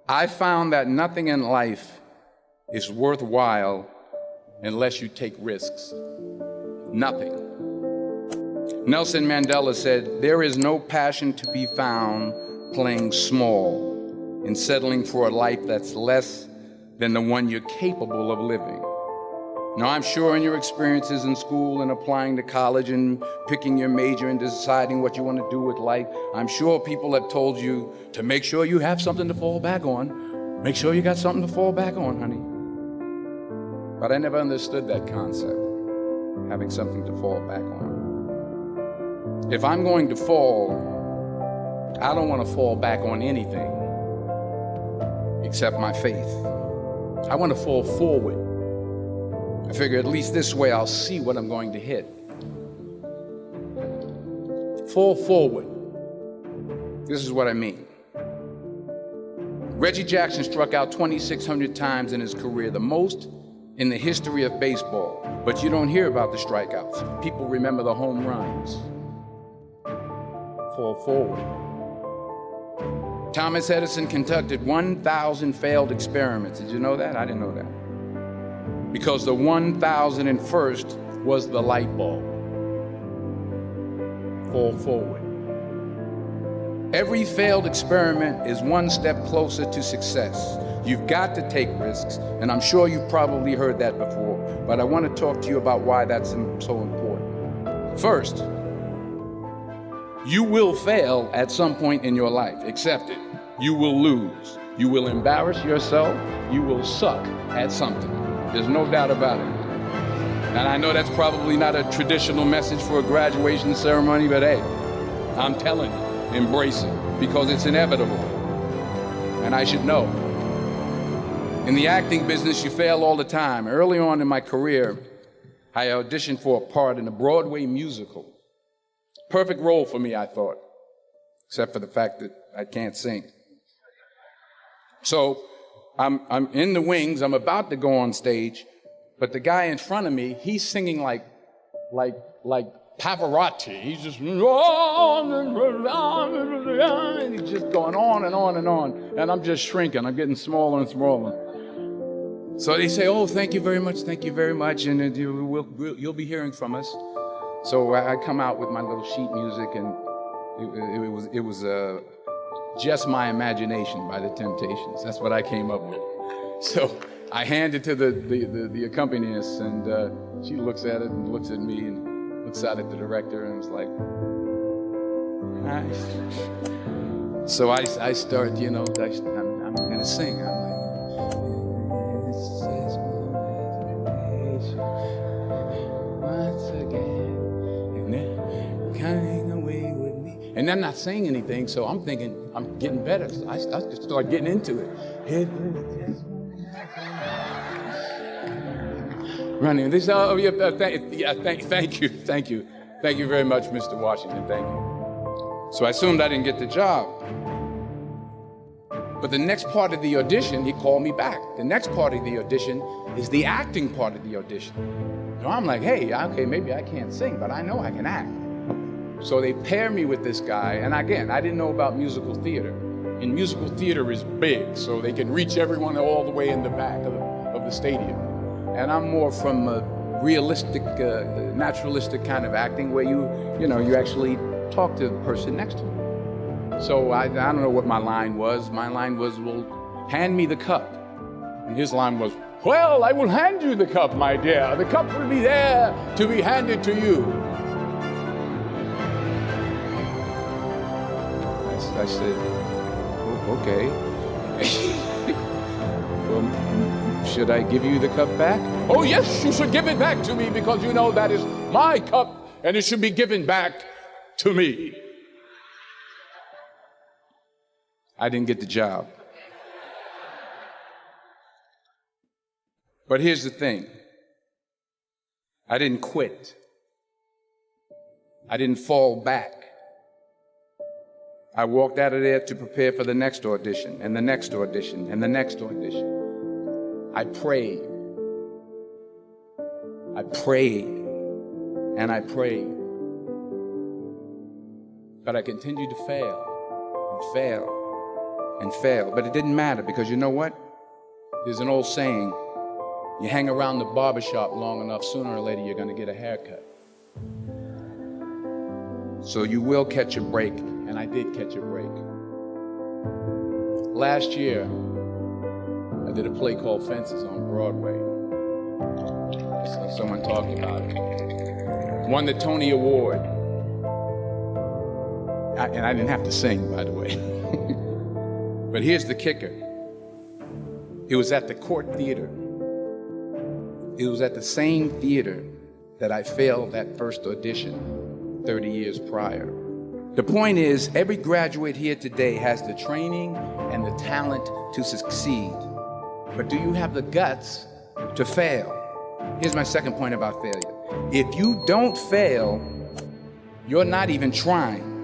I found that nothing in life is worthwhile unless you take risks. Nothing. Nelson Mandela said, "There is no passion to be found playing small and settling for a life that's less than the one you're capable of living." Now, I'm sure in your experiences in school and applying to college and picking your major and deciding what you want to do with life, I'm sure people have told you to make sure you have something to fall back on. Make sure you got something to fall back on, honey. But I never understood that concept, having something to fall back on. If I'm going to fall, I don't want to fall back on anything except my faith. I want to fall forward. I figure at least this way I'll see what I'm going to hit. Fall forward. This is what I mean. Reggie Jackson struck out 2,600 times in his career, the most in the history of baseball. But you don't hear about the strikeouts. People remember the home runs. Fall forward. Thomas Edison conducted 1,000 failed experiments. Did you know that? I didn't know that. Because the 1,001st was the light bulb. Fall forward. Every failed experiment is one step closer to success. You've got to take risks, and I'm sure you've probably heard that before, but I want to talk to you about why that's so important. First, you will fail at some point in your life. Accept it. You will lose. You will embarrass yourself. You will suck at something. There's no doubt about it. And I know that's probably not a traditional message for a graduation ceremony, but hey, I'm telling you, embrace it, because it's inevitable. And I should know. In the acting business, you fail all the time. Early on in my career, I auditioned for a part in a Broadway musical. Perfect role for me, I thought, except for the fact that I can't sing. So I'm in the wings, I'm about to go on stage, but the guy in front of me, he's singing like Pavarotti. He's just, and he's just going on and on and on. And I'm just shrinking, I'm getting smaller and smaller. So they say, "Oh, thank you very much, and you'll be hearing from us." So I come out with my little sheet music, and it was Just My Imagination by the Temptations. That's what I came up with. So I hand it to the accompanist, and she looks at it and looks at me and looks out at the director and was like, "Nice." So I start, I'm going to sing. I'm like, "It's just my imagination once again, and they're coming away with me." And I'm not saying anything, so I'm thinking I'm getting better. So I just start getting into it. Running. This, oh yeah, thank you very much, Mr. Washington. Thank you. So I assumed I didn't get the job. But the next part of the audition, he called me back. The next part of the audition is the acting part of the audition. So I'm like, hey, okay, maybe I can't sing, but I know I can act. So they pair me with this guy, and again, I didn't know about musical theater. And musical theater is big, so they can reach everyone all the way in the back of the stadium. And I'm more from a realistic, naturalistic kind of acting where you actually talk to the person next to you. So I don't know what my line was. My line was, "Well, hand me the cup." And his line was, "Well, I will hand you the cup, my dear. The cup will be there to be handed to you." I said, "Oh, okay." "Well, should I give you the cup back?" "Oh, yes, you should give it back to me, because you know that is my cup and it should be given back to me." I didn't get the job. But here's the thing. I didn't quit. I didn't fall back. I walked out of there to prepare for the next audition, and the next audition, and the next audition. I prayed. I prayed, and I prayed. But I continued to fail, and fail, and fail. But it didn't matter because you know what? There's an old saying, you hang around the barbershop long enough, sooner or later you're going to get a haircut. So you will catch a break, and I did catch a break. Last year, I did a play called Fences on Broadway. Someone talked about it. Won the Tony Award. And I didn't have to sing, by the way. But here's the kicker. It was at the Court Theater. It was at the same theater that I failed that first audition 30 years prior. The point is, every graduate here today has the training and the talent to succeed. But do you have the guts to fail? Here's my second point about failure. If you don't fail, you're not even trying.